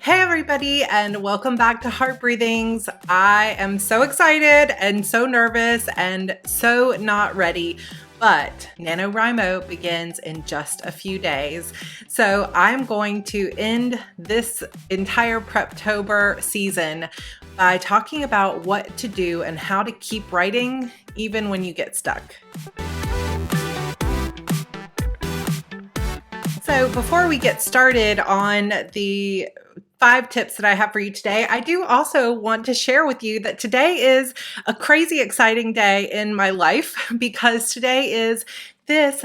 Hey everybody, and welcome back to Heart Breathings. I am so excited and so nervous and so not ready, but NaNoWriMo begins in just a few days. So I'm going to end this entire Preptober season by talking about what to do and how to keep writing even when you get stuck. So before we get started on the 5 tips that I have for you today, I do also want to share with you that today is a crazy exciting day in my life because today is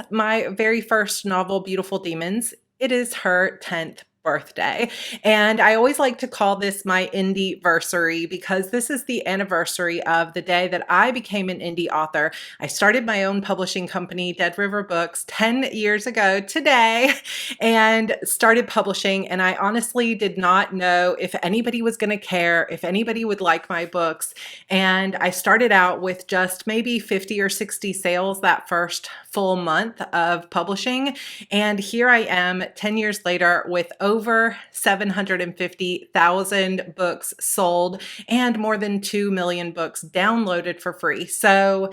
my very first novel, Beautiful Demons. It is her 10th birthday. And I always like to call this my INDIEVERSARY because this is the anniversary of the day that I became an indie author. I started my own publishing company, Dead River Books, 10 years ago today, and started publishing. And I honestly did not know if anybody was going to care, if anybody would like my books. And I started out with just maybe 50 or 60 sales that first full month of publishing. And here I am 10 years later with over 750,000 books sold and more than 2 million books downloaded for free. So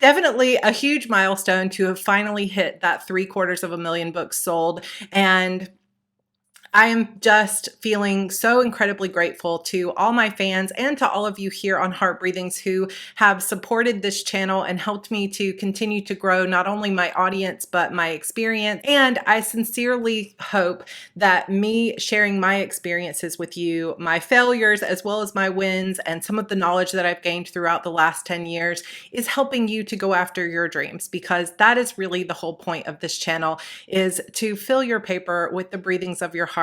definitely a huge milestone to have finally hit that 750,000 books sold. And I am just feeling so incredibly grateful to all my fans and to all of you here on Heart Breathings who have supported this channel and helped me to continue to grow not only my audience, but my experience. And I sincerely hope that me sharing my experiences with you, my failures, as well as my wins, and some of the knowledge that I've gained throughout the last 10 years is helping you to go after your dreams, because that is really the whole point of this channel, is to fill your paper with the breathings of your heart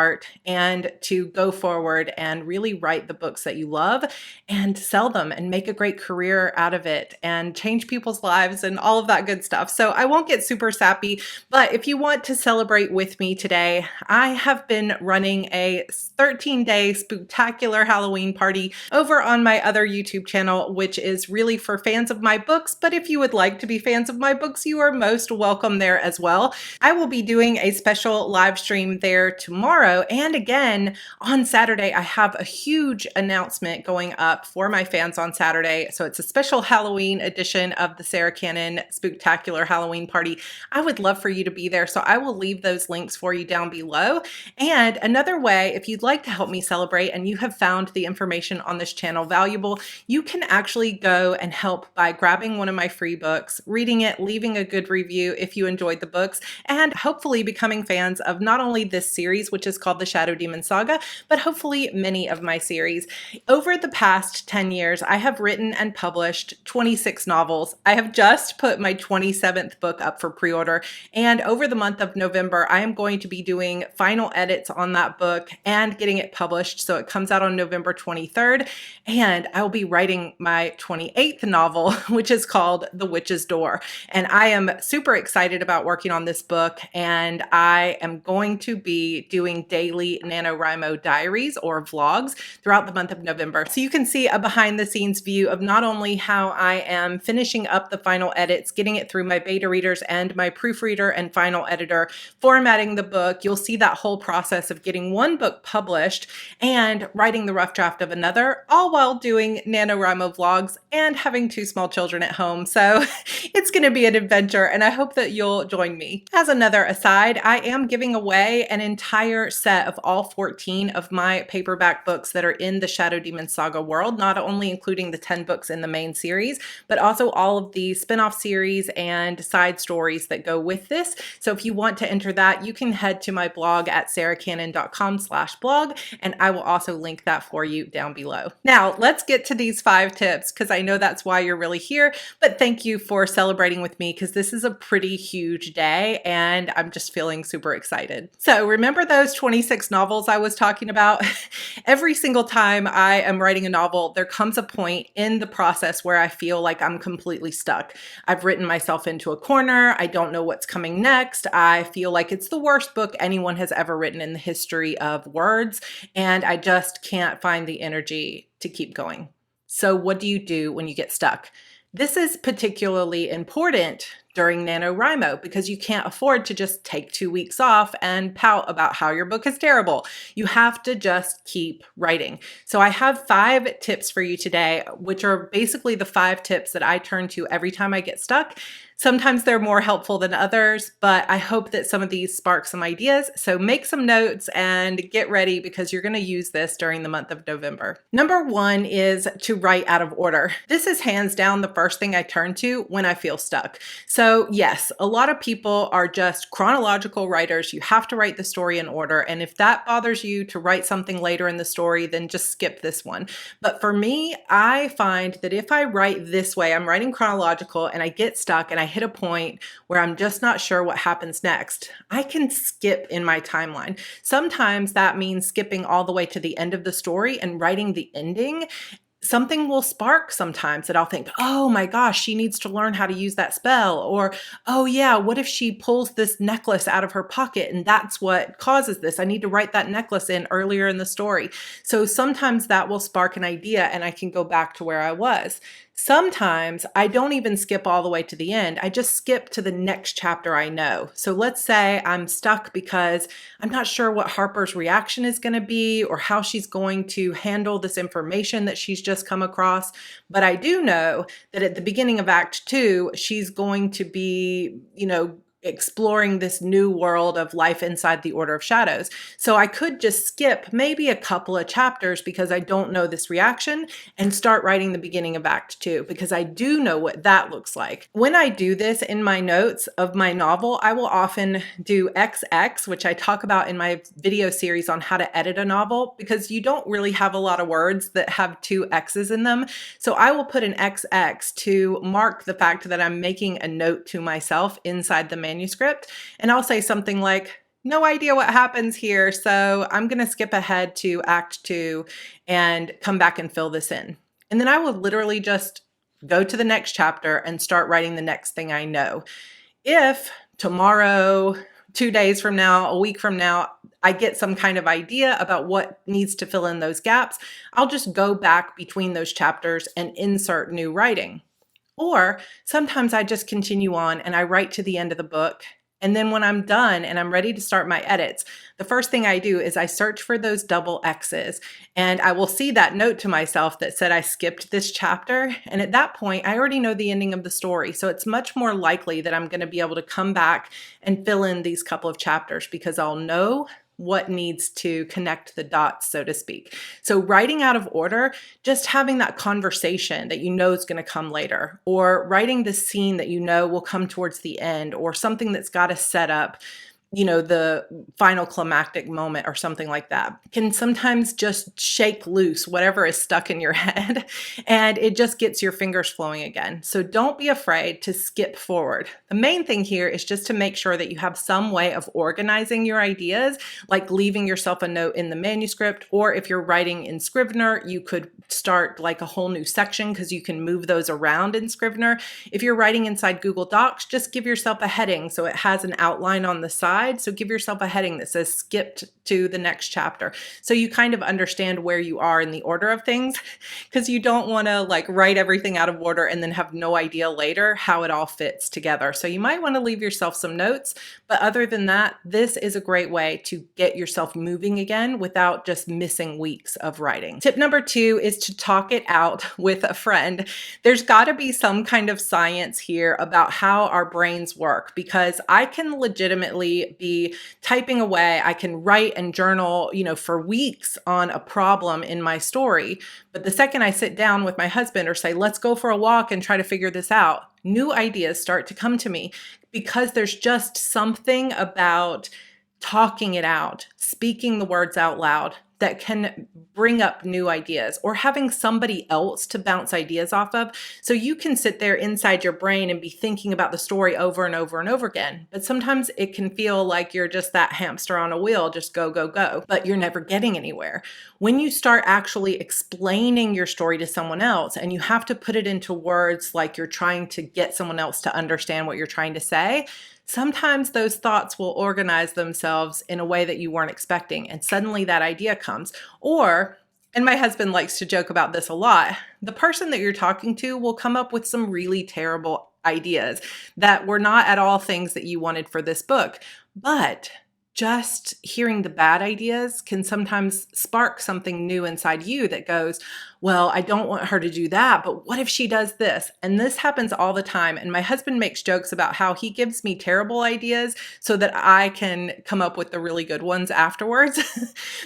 and to go forward and really write the books that you love and sell them and make a great career out of it and change people's lives and all of that good stuff. So I won't get super sappy, but if you want to celebrate with me today, I have been running a 13-day spectacular Halloween party over on my other YouTube channel, which is really for fans of my books. But if you would like to be fans of my books, you are most welcome there as well. I will be doing a special live stream there tomorrow. And again, on Saturday, I have a huge announcement going up for my fans on Saturday. So it's a special Halloween edition of the Sarra Cannon Spooktacular Halloween Party. I would love for you to be there. So I will leave those links for you down below. And another way, if you'd like to help me celebrate and you have found the information on this channel valuable, you can actually go and help by grabbing one of my free books, reading it, leaving a good review if you enjoyed the books, and hopefully becoming fans of not only this series, which is called the Shadow Demon Saga, but hopefully many of my series. Over the past 10 years, I have written and published 26 novels. I have just put my 27th book up for pre-order, and over the month of November, I am going to be doing final edits on that book and getting it published, so it comes out on November 23rd, and I will be writing my 28th novel, which is called The Witch's Door, and I am super excited about working on this book, and I am going to be doing daily NaNoWriMo diaries or vlogs throughout the month of November. So you can see a behind the scenes view of not only how I am finishing up the final edits, getting it through my beta readers and my proofreader and final editor, formatting the book. You'll see that whole process of getting one book published and writing the rough draft of another, all while doing NaNoWriMo vlogs and having 2 small children at home. So it's going to be an adventure, and I hope that you'll join me. As another aside, I am giving away an entire set of all 14 of my paperback books that are in the Shadow Demon Saga world, not only including the 10 books in the main series, but also all of the spin-off series and side stories that go with this. So if you want to enter that, you can head to my blog at sarracannon.com/blog, and I will also link that for you down below. Now, let's get to these 5 tips, because I know that's why you're really here, but thank you for celebrating with me, because this is a pretty huge day, and I'm just feeling super excited. So remember those 26 novels I was talking about? Every single time I am writing a novel, there comes a point in the process where I feel like I'm completely stuck. I've written myself into a corner. I don't know what's coming next. I feel like it's the worst book anyone has ever written in the history of words, and I just can't find the energy to keep going. So what do you do when you get stuck? This is particularly important during NaNoWriMo because you can't afford to just take 2 weeks off and pout about how your book is terrible. You have to just keep writing. So I have 5 tips for you today, which are basically the 5 tips that I turn to every time I get stuck. Sometimes they're more helpful than others, but I hope that some of these spark some ideas. So make some notes and get ready because you're going to use this during the month of November. Number 1 is to write out of order. This is hands down the first thing I turn to when I feel stuck. So yes, a lot of people are just chronological writers. You have to write the story in order. And if that bothers you to write something later in the story, then just skip this one. But for me, I find that if I write this way, I'm writing chronological and I get stuck and I hit a point where I'm just not sure what happens next, I can skip in my timeline. Sometimes that means skipping all the way to the end of the story and writing the ending. Something will spark sometimes that I'll think, oh my gosh, she needs to learn how to use that spell. Or, oh yeah, what if she pulls this necklace out of her pocket and that's what causes this? I need to write that necklace in earlier in the story. So sometimes that will spark an idea and I can go back to where I was. Sometimes I don't even skip all the way to the end. I just skip to the next chapter I know. So let's say I'm stuck because I'm not sure what Harper's reaction is going to be or how she's going to handle this information that she's just come across. But I do know that at the beginning of Act 2, she's going to be, exploring this new world of life inside the Order of Shadows. So I could just skip maybe a couple of chapters because I don't know this reaction and start writing the beginning of Act 2 because I do know what that looks like. When I do this in my notes of my novel, I will often do XX, which I talk about in my video series on how to edit a novel because you don't really have a lot of words that have 2 X's in them. So I will put an XX to mark the fact that I'm making a note to myself inside the manuscript. And I'll say something like, no idea what happens here, so I'm going to skip ahead to Act 2 and come back and fill this in. And then I will literally just go to the next chapter and start writing the next thing I know. If tomorrow, 2 days from now, a week from now, I get some kind of idea about what needs to fill in those gaps, I'll just go back between those chapters and insert new writing. Or sometimes I just continue on and I write to the end of the book. And then when I'm done and I'm ready to start my edits, the first thing I do is I search for those double X's and I will see that note to myself that said I skipped this chapter. And at that point, I already know the ending of the story. So it's much more likely that I'm going to be able to come back and fill in these couple of chapters because I'll know what needs to connect the dots, so to speak. So writing out of order, just having that conversation that you know is going to come later, or writing the scene that you know will come towards the end, or something that's got to set up, the final climactic moment or something like that, can sometimes just shake loose whatever is stuck in your head and it just gets your fingers flowing again. So don't be afraid to skip forward. The main thing here is just to make sure that you have some way of organizing your ideas, like leaving yourself a note in the manuscript, or if you're writing in Scrivener, you could start like a whole new section because you can move those around in Scrivener. If you're writing inside Google Docs, just give yourself a heading so it has an outline on the side. So give yourself a heading that says skipped to the next chapter. So you kind of understand where you are in the order of things because you don't want to like write everything out of order and then have no idea later how it all fits together. So you might want to leave yourself some notes. But other than that, this is a great way to get yourself moving again without just missing weeks of writing. Tip number 2 is to talk it out with a friend. There's got to be some kind of science here about how our brains work because I can legitimately be typing away. I can write and journal, for weeks on a problem in my story. But the second I sit down with my husband or say, let's go for a walk and try to figure this out, new ideas start to come to me because there's just something about talking it out, speaking the words out loud that can bring up new ideas, or having somebody else to bounce ideas off of. So you can sit there inside your brain and be thinking about the story over and over and over again. But sometimes it can feel like you're just that hamster on a wheel, just go, go, go, but you're never getting anywhere. When you start actually explaining your story to someone else and you have to put it into words like you're trying to get someone else to understand what you're trying to say, sometimes those thoughts will organize themselves in a way that you weren't expecting, and suddenly that idea comes. Or And my husband likes to joke about this a lot. The person that you're talking to will come up with some really terrible ideas that were not at all things that you wanted for this book. But just hearing the bad ideas can sometimes spark something new inside you that goes, well, I don't want her to do that, but what if she does this? And this happens all the time. And my husband makes jokes about how he gives me terrible ideas so that I can come up with the really good ones afterwards,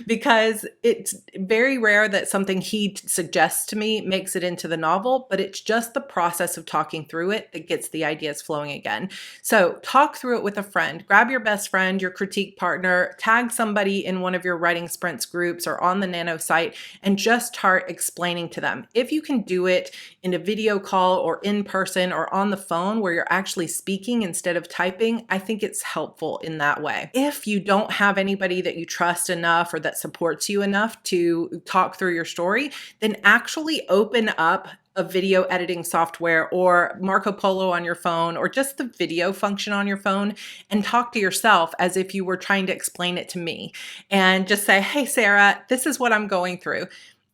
because it's very rare that something he suggests to me makes it into the novel, but it's just the process of talking through it that gets the ideas flowing again. So talk through it with a friend. Grab your best friend, your critique partner, tag somebody in one of your writing sprints groups or on the Nano site, and just start explaining to them. If you can do it in a video call or in person or on the phone where you're actually speaking instead of typing, I think it's helpful in that way. If you don't have anybody that you trust enough or that supports you enough to talk through your story, then actually open up a video editing software or Marco Polo on your phone, or just the video function on your phone, and talk to yourself as if you were trying to explain it to me, and just say, hey, Sarah, this is what I'm going through.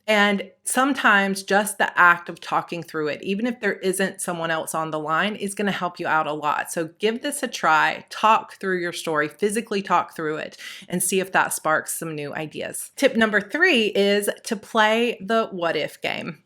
And sometimes just the act of talking through it, even if there isn't someone else on the line, is going to help you out a lot. So give this a try, talk through your story, physically talk through it, and see if that sparks some new ideas. Tip number 3 is to play the what if game.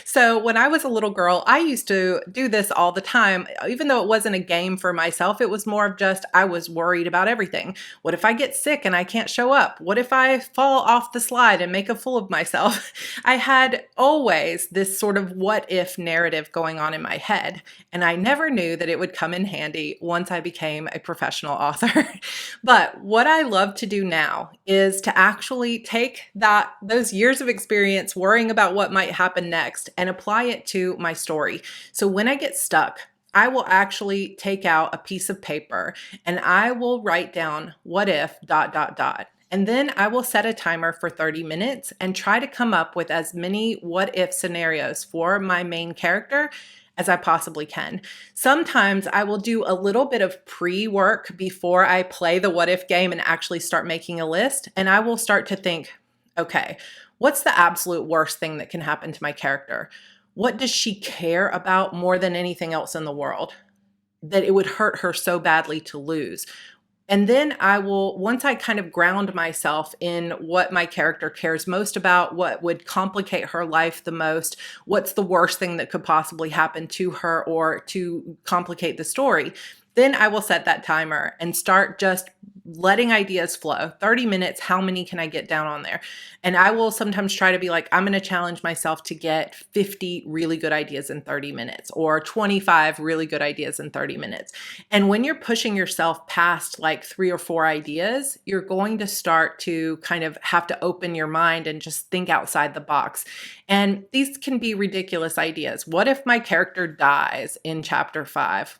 So when I was a little girl, I used to do this all the time. Even though it wasn't a game for myself, it was more of just, I was worried about everything. What if I get sick and I can't show up? What if I fall off the slide and make a fool of myself? I had always this sort of what if narrative going on in my head, and I never knew that it would come in handy once I became a professional author. But what I love to do now is to actually take those years of experience worrying about what might happen next and apply it to my story. So when I get stuck, I will actually take out a piece of paper and I will write down what if ... And then I will set a timer for 30 minutes and try to come up with as many what if scenarios for my main character as I possibly can. Sometimes I will do a little bit of pre-work before I play the what if game and actually start making a list. And I will start to think, okay, what's the absolute worst thing that can happen to my character? What does she care about more than anything else in the world that it would hurt her so badly to lose? And then I will, once I kind of ground myself in what my character cares most about, what would complicate her life the most, what's the worst thing that could possibly happen to her or to complicate the story, then I will set that timer and start just letting ideas flow. 30 minutes, how many can I get down on there? And I will sometimes try to be like, I'm going to challenge myself to get 50 really good ideas in 30 minutes or 25 really good ideas in 30 minutes. And when you're pushing yourself past like 3 or 4 ideas, you're going to start to kind of have to open your mind and just think outside the box. And these can be ridiculous ideas. What if my character dies in chapter 5?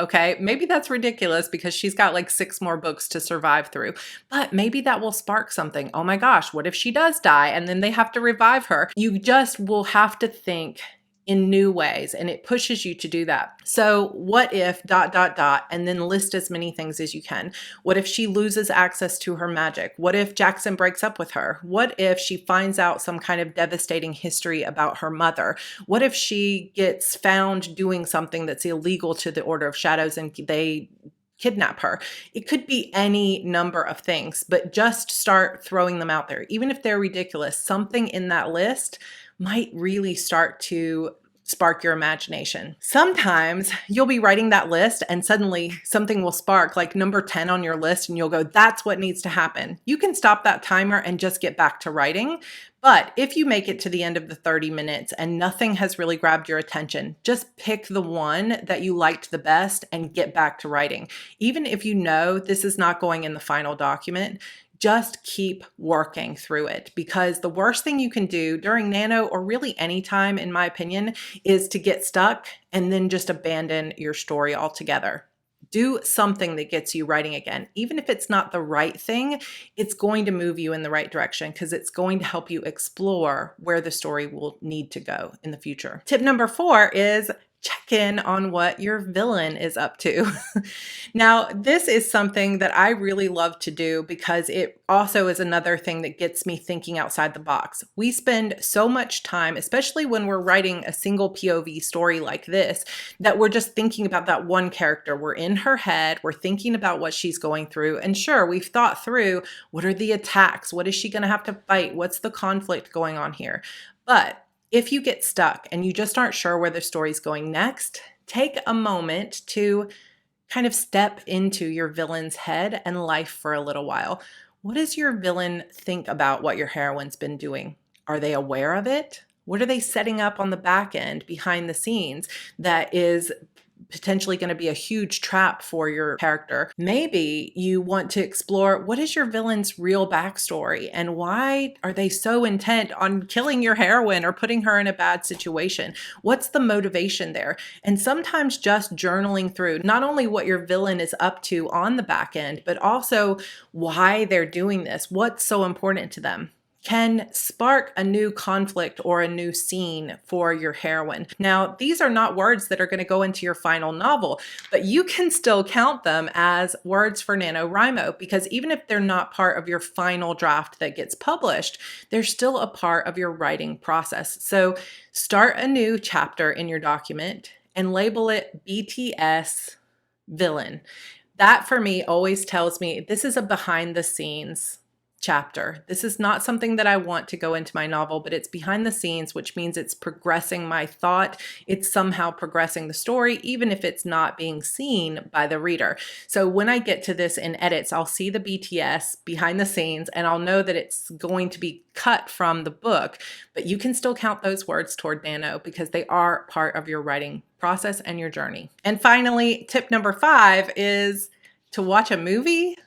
Okay, maybe that's ridiculous because she's got like 6 more books to survive through, but maybe that will spark something. Oh my gosh, what if she does die and then they have to revive her? You just will have to think in new ways, and it pushes you to do that. So what if ... and then list as many things as you can. What if she loses access to her magic? What if Jackson breaks up with her? What if she finds out some kind of devastating history about her mother? What if she gets found doing something that's illegal to the Order of Shadows and they kidnap her? It could be any number of things, but just start throwing them out there. Even if they're ridiculous, something in that list might really start to spark your imagination. Sometimes you'll be writing that list and suddenly something will spark, like number 10 on your list, and you'll go, that's what needs to happen. You can stop that timer and just get back to writing. But if you make it to the end of the 30 minutes and nothing has really grabbed your attention, just pick the one that you liked the best and get back to writing. Even if you know this is not going in the final document, just keep working through it, because the worst thing you can do during Nano, or really any time in my opinion, is to get stuck and then just abandon your story altogether. Do something that gets you writing again. Even if it's not the right thing, it's going to move you in the right direction because it's going to help you explore where the story will need to go in the future. Tip number 4 is check in on what your villain is up to. Now, this is something that I really love to do because it also is another thing that gets me thinking outside the box. We spend so much time, especially when we're writing a single POV story like this, that we're just thinking about that one character. We're in her head, we're thinking about what she's going through. And sure, we've thought through what are the attacks? What is she going to have to fight? What's the conflict going on here? But if you get stuck and you just aren't sure where the story's going next, take a moment to kind of step into your villain's head and life for a little while. What does your villain think about what your heroine's been doing? Are they aware of it? What are they setting up on the back end behind the scenes that is potentially going to be a huge trap for your character? Maybe you want to explore what is your villain's real backstory and why are they so intent on killing your heroine or putting her in a bad situation? What's the motivation there? And sometimes just journaling through not only what your villain is up to on the back end, but also why they're doing this, what's so important to them, can spark a new conflict or a new scene for your heroine. Now, these are not words that are going to go into your final novel, but you can still count them as words for NaNoWriMo because even if they're not part of your final draft that gets published, they're still a part of your writing process. So start a new chapter in your document and label it BTS villain. That for me always tells me this is a behind the scenes chapter. This is not something that I want to go into my novel, but it's behind the scenes, which means it's progressing my thought. It's somehow progressing the story, even if it's not being seen by the reader. So when I get to this in edits, I'll see the BTS behind the scenes and I'll know that it's going to be cut from the book, but you can still count those words toward Nano because they are part of your writing process and your journey. And finally, tip number 5 is to watch a movie.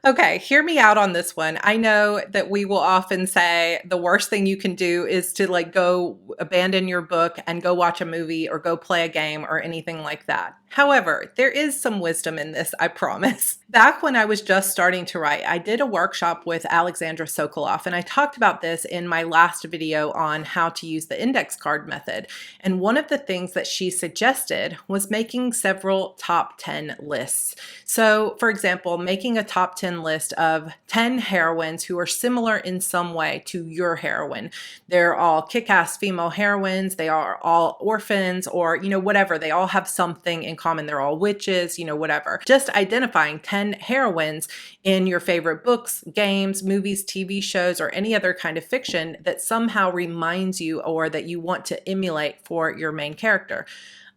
Okay, hear me out on this one. I know that we will often say the worst thing you can do is to go abandon your book and go watch a movie or go play a game or anything like that. However, there is some wisdom in this, I promise. Back when I was just starting to write, I did a workshop with Alexandra Sokoloff, and I talked about this in my last video on how to use the index card method. And one of the things that she suggested was making several top 10 lists. So, for example, making a top 10 list of 10 heroines who are similar in some way to your heroine. They're all kick-ass female heroines, they are all orphans, or, whatever. They all have something in common. They're all witches, whatever. Just identifying 10 heroines in your favorite books, games, movies, TV shows, or any other kind of fiction that somehow reminds you or that you want to emulate for your main character.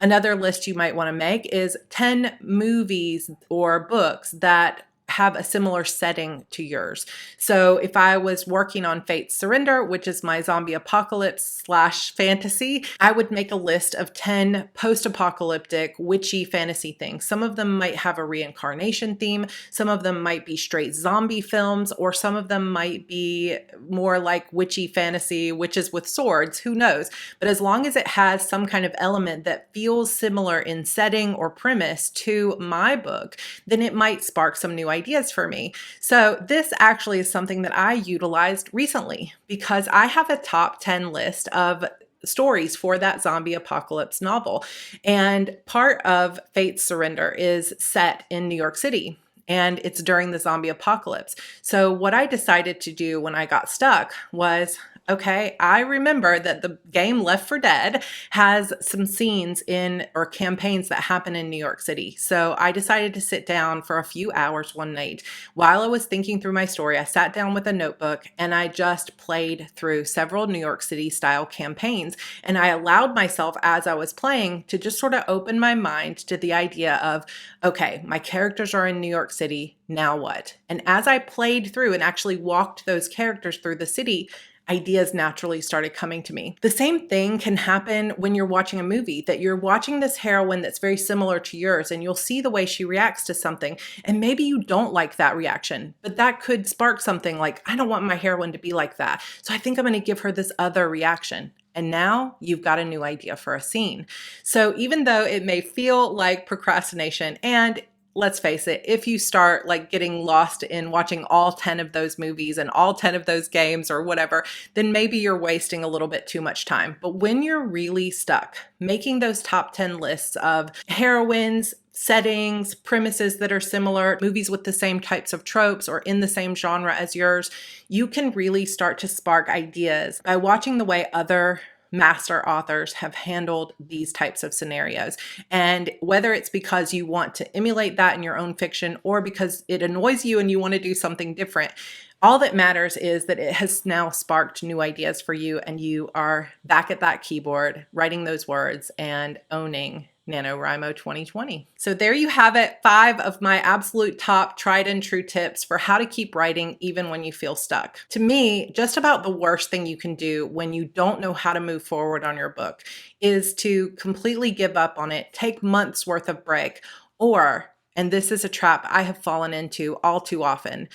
Another list you might want to make is 10 movies or books that have a similar setting to yours. So if I was working on Fate's Surrender, which is my zombie apocalypse / fantasy, I would make a list of 10 post-apocalyptic witchy fantasy things. Some of them might have a reincarnation theme. Some of them might be straight zombie films, or some of them might be more like witchy fantasy, witches with swords, who knows? But as long as it has some kind of element that feels similar in setting or premise to my book, then it might spark some new ideas for me. So this actually is something that I utilized recently because I have a top 10 list of stories for that zombie apocalypse novel. And part of Fate's Surrender is set in New York City, and it's during the zombie apocalypse. So what I decided to do when I got stuck was, okay, I remember that the game Left 4 Dead has some scenes or campaigns that happen in New York City. So I decided to sit down for a few hours one night. While I was thinking through my story, I sat down with a notebook and I just played through several New York City style campaigns. And I allowed myself, as I was playing, to just sort of open my mind to the idea of, okay, my characters are in New York City, now what? And as I played through and actually walked those characters through the city, ideas naturally started coming to me. The same thing can happen when you're watching a movie, that you're watching this heroine that's very similar to yours, and you'll see the way she reacts to something, and maybe you don't like that reaction, but that could spark something like, I don't want my heroine to be like that, so I think I'm going to give her this other reaction. And now you've got a new idea for a scene. So even though it may feel like procrastination, and let's face it, if you start like getting lost in watching all 10 of those movies and all 10 of those games or whatever, then maybe you're wasting a little bit too much time. But when you're really stuck making those top 10 lists of heroines, settings, premises that are similar, movies with the same types of tropes or in the same genre as yours, you can really start to spark ideas by watching the way other master authors have handled these types of scenarios. And whether it's because you want to emulate that in your own fiction or because it annoys you and you want to do something different, all that matters is that it has now sparked new ideas for you and you are back at that keyboard, writing those words and owning NaNoWriMo 2020. So there you have it, 5 of my absolute top tried and true tips for how to keep writing even when you feel stuck. To me, just about the worst thing you can do when you don't know how to move forward on your book is to completely give up on it, take months worth of break, or, and this is a trap I have fallen into all too often,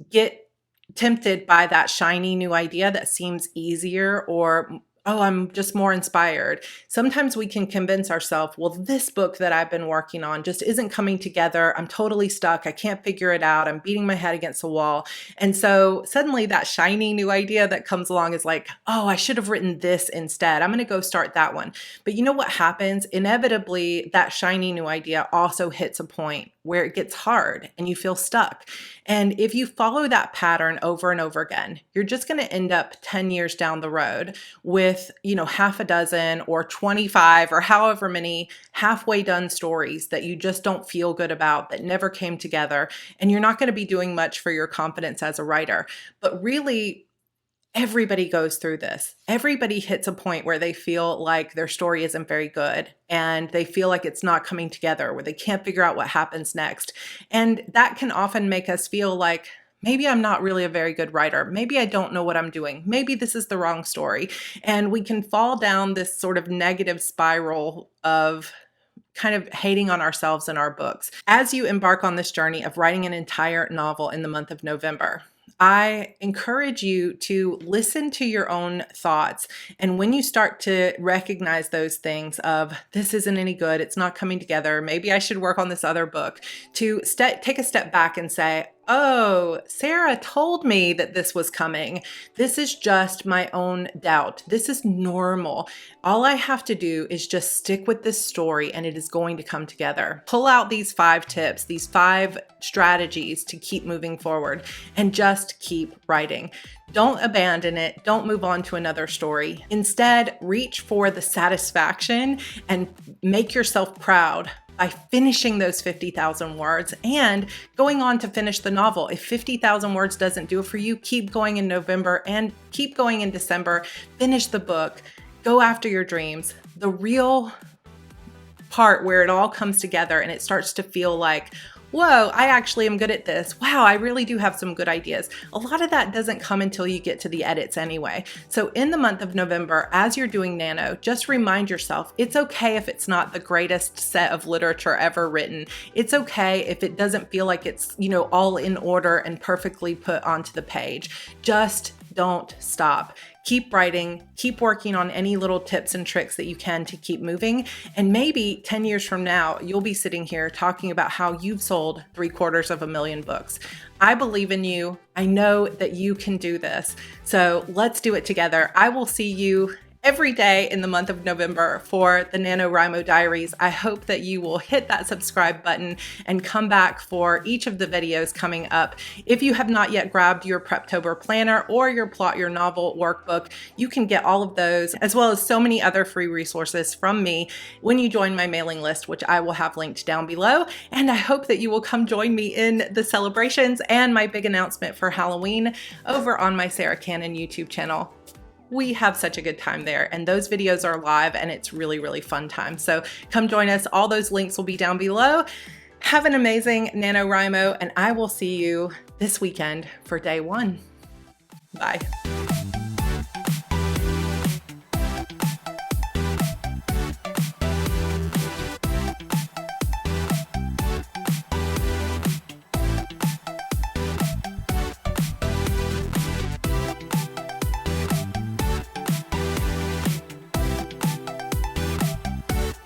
get tempted by that shiny new idea that seems easier or oh, I'm just more inspired. Sometimes we can convince ourselves, well, this book that I've been working on just isn't coming together. I'm totally stuck. I can't figure it out. I'm beating my head against the wall. And so suddenly that shiny new idea that comes along is like, oh, I should have written this instead. I'm going to go start that one. But you know what happens? Inevitably, that shiny new idea also hits a point where it gets hard and you feel stuck. And if you follow that pattern over and over again, you're just going to end up 10 years down the road with, half a dozen or 25 or however many halfway done stories that you just don't feel good about, that never came together. And you're not going to be doing much for your confidence as a writer. But really, everybody goes through this. Everybody hits a point where they feel like their story isn't very good and they feel like it's not coming together, where they can't figure out what happens next. And that can often make us feel like, maybe I'm not really a very good writer. Maybe I don't know what I'm doing. Maybe this is the wrong story. And we can fall down this sort of negative spiral of kind of hating on ourselves and our books. As you embark on this journey of writing an entire novel in the month of November, I encourage you to listen to your own thoughts. And when you start to recognize those things of, this isn't any good, it's not coming together, maybe I should work on this other book, to take a step back and say, oh, Sarah told me that this was coming. This is just my own doubt. This is normal. All I have to do is just stick with this story and it is going to come together. Pull out these 5 tips, these 5 strategies to keep moving forward and just keep writing. Don't abandon it. Don't move on to another story. Instead, reach for the satisfaction and make yourself proud by finishing those 50,000 words and going on to finish the novel. If 50,000 words doesn't do it for you, keep going in November and keep going in December. Finish the book. Go after your dreams. The real part where it all comes together and it starts to feel like, whoa, I actually am good at this. Wow, I really do have some good ideas. A lot of that doesn't come until you get to the edits anyway. So in the month of November, as you're doing Nano, just remind yourself, it's okay if it's not the greatest set of literature ever written. It's okay if it doesn't feel like it's, all in order and perfectly put onto the page. Just don't stop. Keep writing, keep working on any little tips and tricks that you can to keep moving. And maybe 10 years from now, you'll be sitting here talking about how you've sold 750,000 books. I believe in you. I know that you can do this. So let's do it together. I will see you every day in the month of November for the NaNoWriMo Diaries. I hope that you will hit that subscribe button and come back for each of the videos coming up. If you have not yet grabbed your Preptober planner or your Plot Your Novel workbook, you can get all of those as well as so many other free resources from me when you join my mailing list, which I will have linked down below. And I hope that you will come join me in the celebrations and my big announcement for Halloween over on my Sarra Cannon YouTube channel. We have such a good time there, and those videos are live and it's really, really fun time. So come join us. All those links will be down below. Have an amazing NaNoWriMo, and I will see you this weekend for day 1. Bye.